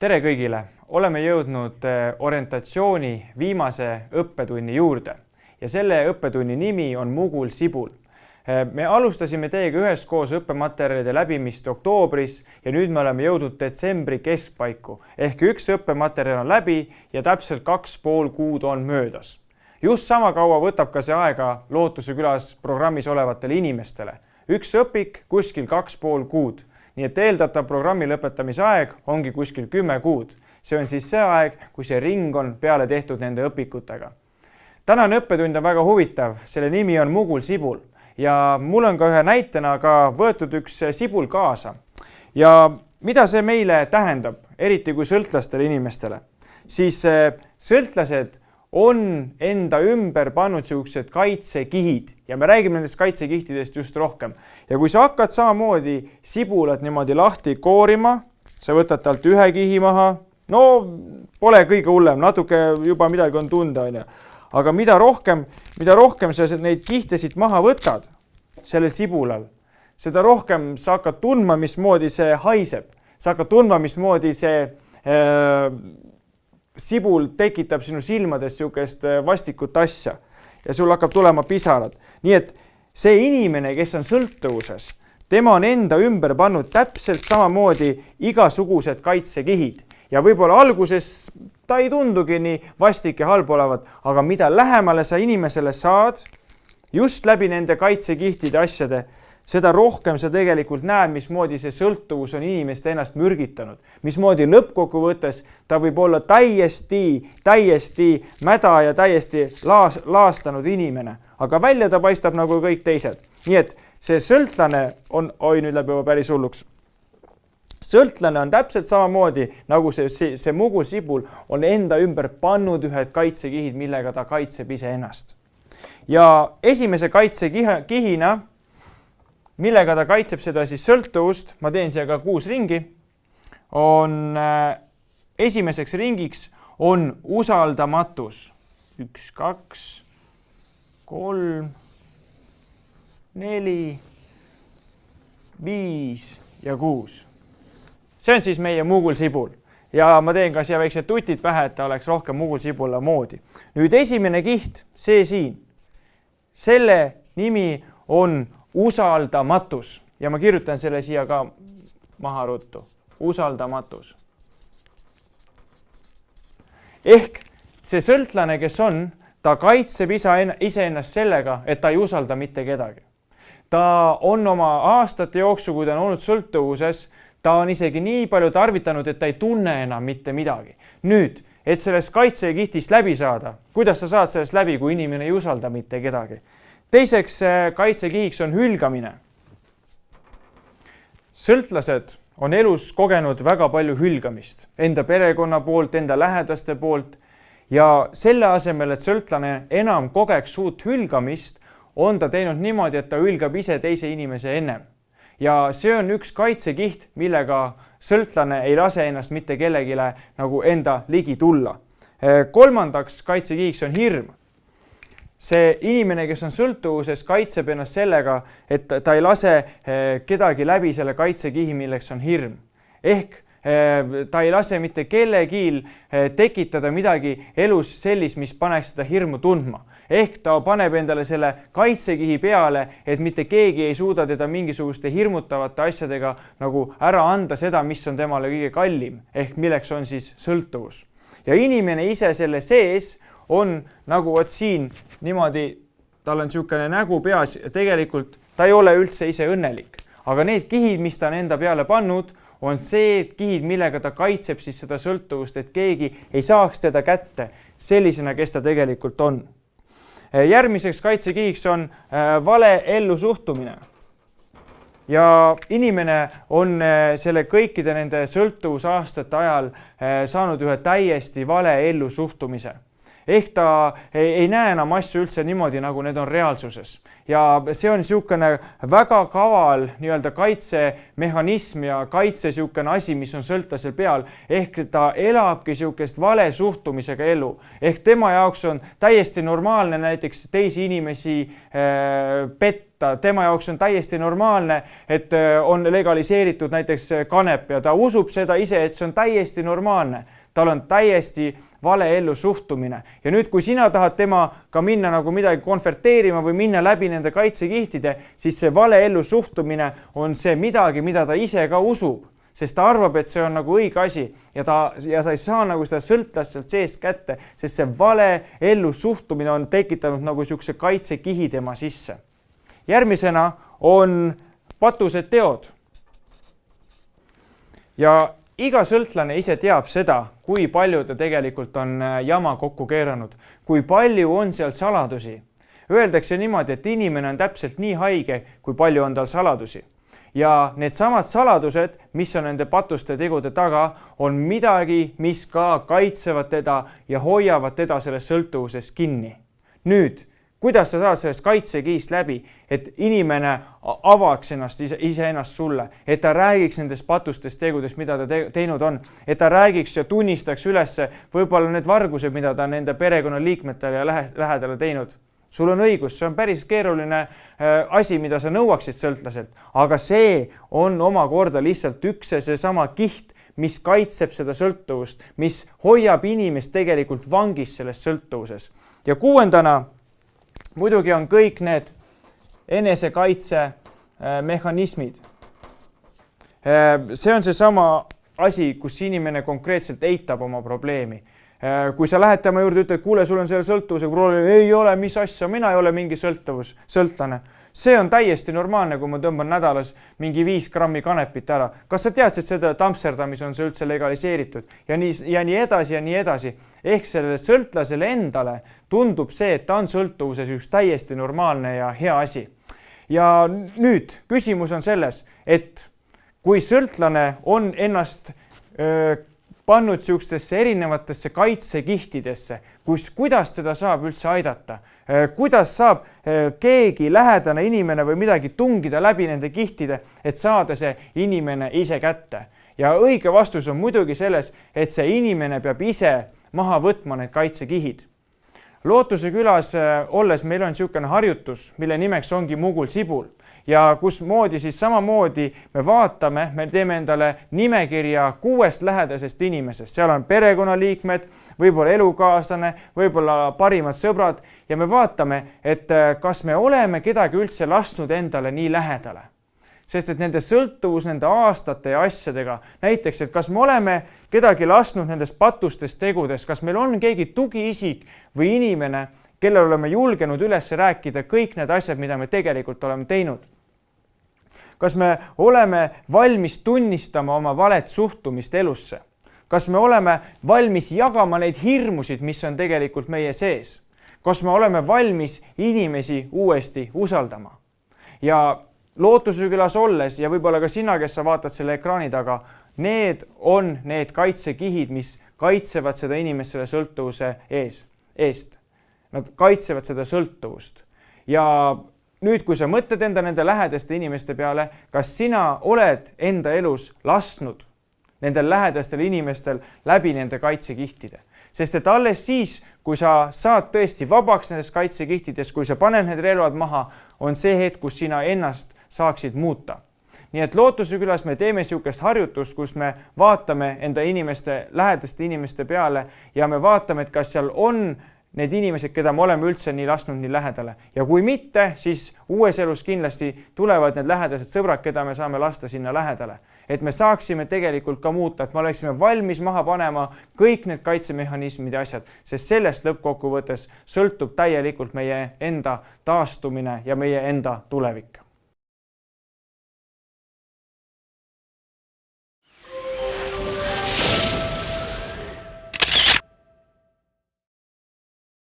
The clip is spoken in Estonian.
Tere kõigile! Oleme jõudnud orientatsiooni viimase õppetunni juurde ja selle õppetunni nimi on Mugul Sibul. Me alustasime teiega üheskoos õppematerjalide läbimist oktoobris ja nüüd me oleme jõudnud detsembri keskpaiku ehk üks õppematerjal on läbi ja täpselt 2,5 kuud on möödas. Just sama kaua võtab ka see aega Lootuse külas programmis olevatele inimestele. Üks õpik kuskil 2,5 kuud. Nii et eeldatav programmi lõpetamise aeg ongi kuskil 10 kuud. See on siis see aeg, kui see ring on peale tehtud nende õpikutega. Tänane õppetund on väga huvitav, selle nimi on Mugul Sibul ja mul on ka ühe näitena ka võetud üks sibul kaasa. Ja mida see meile tähendab, eriti kui sõltlastele inimestele? Siis sõltlased on enda ümber pannud siuksed kaitsekihid ja me räägime nendest kaitsekihtidest just rohkem. Ja kui sa hakkad samamoodi sibulat niimoodi lahti koorima, sa võtad talt ühe kihi maha, no pole kõige hullem, natuke juba midagi on tunda. Aga mida rohkem sa neid kihtesid maha võtad sellel sibulal, seda rohkem sa hakkad tundma, mismoodi see haiseb. Sa hakkad tundma, mismoodi see sibul tekitab sinu silmades siukest vastikut asja ja sul hakkab tulema pisarad. Nii et see inimene, kes on sõltuvuses, tema on enda ümber pannud täpselt samamoodi igasugused kaitsekihid ja võib-olla alguses ta ei tundugi nii vastik ja halb olevat, aga mida lähemale sa inimesele saad just läbi nende kaitsekihtide asjade, seda rohkem sa tegelikult näed, mismoodi see sõltuvus on inimest ennast mürgitanud. Mismoodi lõppkokkuvõttes ta võib olla täiesti mäda ja täiesti laastanud inimene. Aga välja ta paistab nagu kõik teised. Nii et see sõltlane on, nüüd läheb juba päris hulluks. Sõltlane on täpselt samamoodi, nagu see Mugul Sibul on enda ümber pannud ühed kaitsekihid, millega ta kaitseb ise ennast. Ja esimese kaitsekihina, millega ta kaitseb seda siis sõltuvust, ma teen siia ka 6 ringi, on esimeseks ringiks on usaldamatus. 1, 2, 3, 4, 5 ja 6. See on siis meie Mugul Sibul ja ma teen ka siia väiksed tutid pähe, et ta oleks rohkem Mugul Sibula moodi. Nüüd esimene kiht, see siin. Selle nimi on usaldamatus ja ma kirjutan selle siia ka maha ruttu. Usaldamatus. Ehk see sõltlane, kes on, ta kaitseb iseennast sellega, et ta ei usalda mitte kedagi. Ta on oma aastate jooksul, kui ta on olnud sõltuvuses, ta on isegi nii palju tarvitanud, et ta ei tunne enam mitte midagi. Nüüd, et sellest kaitsekihtist läbi saada, kuidas sa saad sellest läbi, kui inimene ei usalda mitte kedagi? Teiseks kaitsekihiks on hülgamine. Sõltlased on elus kogenud väga palju hülgamist. Enda perekonna poolt, enda lähedaste poolt. Ja selle asemel, et sõltlane enam kogeks suut hülgamist, on ta teinud niimoodi, et ta hülgab ise teise inimese ennem. Ja see on üks kaitsekiht, millega sõltlane ei lase ennast mitte kellegile nagu enda ligi tulla. Kolmandaks kaitsekihiks on hirm. See inimene, kes on sõltuvuses, kaitseb ennast sellega, et ta ei lase kedagi läbi selle kaitsekihi, milleks on hirm. Ehk ta ei lase mitte kellegil tekitada midagi elus sellist, mis paneks seda hirmu tundma. Ehk ta paneb endale selle kaitsekihi peale, et mitte keegi ei suuda teda mingisuguste hirmutavate asjadega nagu ära anda seda, mis on temale kõige kallim. Ehk milleks on siis sõltuvus. Ja inimene ise selle sees on nagu siin niimoodi, tal on niisugune nägu peas ja tegelikult ta ei ole üldse ise õnnelik. Aga need kihid, mis ta on enda peale pannud, on see kihid, millega ta kaitseb siis seda sõltuvust, et keegi ei saaks teda kätte sellisena, kes ta tegelikult on. Järgmiseks kaitsekihiks on vale ellu suhtumine. Ja inimene on selle kõikide nende sõltuvusaastate ajal saanud ühe täiesti vale ellu suhtumise. ehk ta ei näe enam asju üldse niimoodi, nagu need on reaalsuses. Ja see on niisugune väga kaval nii-öelda kaitsemehhanism ja kaitse niisugune asi, mis on sõltlasel peal, ehk ta elabki niisugust vale suhtumisega elu. Ehk tema jaoks on täiesti normaalne näiteks teisi inimesi petta, tema jaoks on täiesti normaalne, et on legaliseeritud näiteks kanep ja ta usub seda ise, et see on täiesti normaalne. Tal on täiesti vale ellu suhtumine. Ja nüüd, kui sina tahad temaga minna nagu midagi konverteerima või minna läbi nende kaitsekihtide, siis see vale ellu suhtumine on see midagi, mida ta ise ka usub, sest ta arvab, et see on nagu õige asi ja sa ei saa nagu seda sõltlast sealt seest kätte, sest see vale ellu suhtumine on tekitanud nagu niisuguse kaitsekihi tema sisse. Järgmisena on patused teod. Ja iga sõltlane ise teab seda, kui palju ta tegelikult on jama kokku keeranud, kui palju on seal saladusi. Öeldakse niimoodi, et inimene on täpselt nii haige, kui palju on tal saladusi. Ja need samad saladused, mis on nende patuste tegude taga, on midagi, mis ka kaitsevad teda ja hoiavad teda selles sõltuvuses kinni. Nüüd, kuidas sa saad sellest kaitsekihist läbi, et inimene avaks ennast iseennast sulle, et ta räägiks nendest patustest tegudest, mida ta teinud on, et ta räägiks ja tunnistaks üles võib-olla need vargused, mida ta nende perekonnaliikmetele ja lähedale teinud. Sul on õigus, see on päris keeruline asi, mida sa nõuaksid sõltlaselt, aga see on omakorda lihtsalt üks ja seesama kiht, mis kaitseb seda sõltuvust, mis hoiab inimest tegelikult vangis selles sõltuvuses. Ja 6. muidugi on kõik need enesekaitse mehhanismid. See on seesama asi, kus inimene konkreetselt eitab oma probleemi. Kui sa lähed tema juurde, ütled, kuule, sul on selle sõltuvuse probleem, ei ole, mis asja, mina ei ole mingi sõltlane. See on täiesti normaalne, kui ma tõmban nädalas mingi 5 grammi kanepit ära. Kas sa teadsid seda, et Amsterdamis on see üldse legaliseeritud? Ja nii edasi ja nii edasi. Ehk sellele sõltlasele endale tundub see, et ta on sõltuvuses just täiesti normaalne ja hea asi. Ja nüüd küsimus on selles, et kui sõltlane on ennast pannud niisugustesse erinevatesse kaitsekihtidesse, kuidas teda saab üldse aidata? Kuidas saab keegi lähedane inimene või midagi tungida läbi nende kihtide, et saada see inimene ise kätte? Ja õige vastus on muidugi selles, et see inimene peab ise maha võtma need kaitsekihid. Lootuse külas olles meil on niisugune harjutus, mille nimeks ongi mugul sibul. Ja kus moodi siis samamoodi me vaatame, me teeme endale nimekirja 6 lähedasest inimesest. Seal on perekonnaliikmed, võib-olla elukaaslane, võib-olla parimad sõbrad ja me vaatame, et kas me oleme kedagi üldse lasknud endale nii lähedale. Sest et nende sõltuvus nende aastate ja asjadega, näiteks, et kas me oleme kedagi lasknud nendest patustest tegudest, kas meil on keegi tugiisik või inimene, kellel oleme julgenud üles rääkida kõik need asjad, mida me tegelikult oleme teinud. Kas me oleme valmis tunnistama oma valet suhtumist elusse? Kas me oleme valmis jagama neid hirmusid, mis on tegelikult meie sees? Kas me oleme valmis inimesi uuesti usaldama? Ja Lootuse külas olles ja võib-olla ka sina, kes sa vaatad selle ekraani taga, need on need kaitsekihid, mis kaitsevad seda inimest selle sõltuvuse eest. Nad kaitsevad seda sõltuvust. Ja nüüd, kui sa mõtled nende lähedaste inimeste peale, kas sina oled enda elus lasknud nendel lähedastel inimestel läbi nende kaitsekihtide? Sest et alles siis, kui sa saad tõesti vabaks nendest kaitsekihtidest, kui sa paned need relvad maha, on see hetk, kus sina ennast saaksid muuta. Nii et Lootuse külas me teeme niisugust harjutust, kus me vaatame enda lähedaste inimeste peale ja me vaatame, et kas seal on need inimesed, keda me oleme üldse nii lasknud nii lähedale. Ja kui mitte, siis uues elus kindlasti tulevad need lähedased sõbrad, keda me saame lasta sinna lähedale. Et me saaksime tegelikult ka muuta, et me oleksime valmis maha panema kõik need kaitsemehhanismid ja asjad, sest sellest lõppkokkuvõttes sõltub täielikult meie enda taastumine ja meie enda tulevik.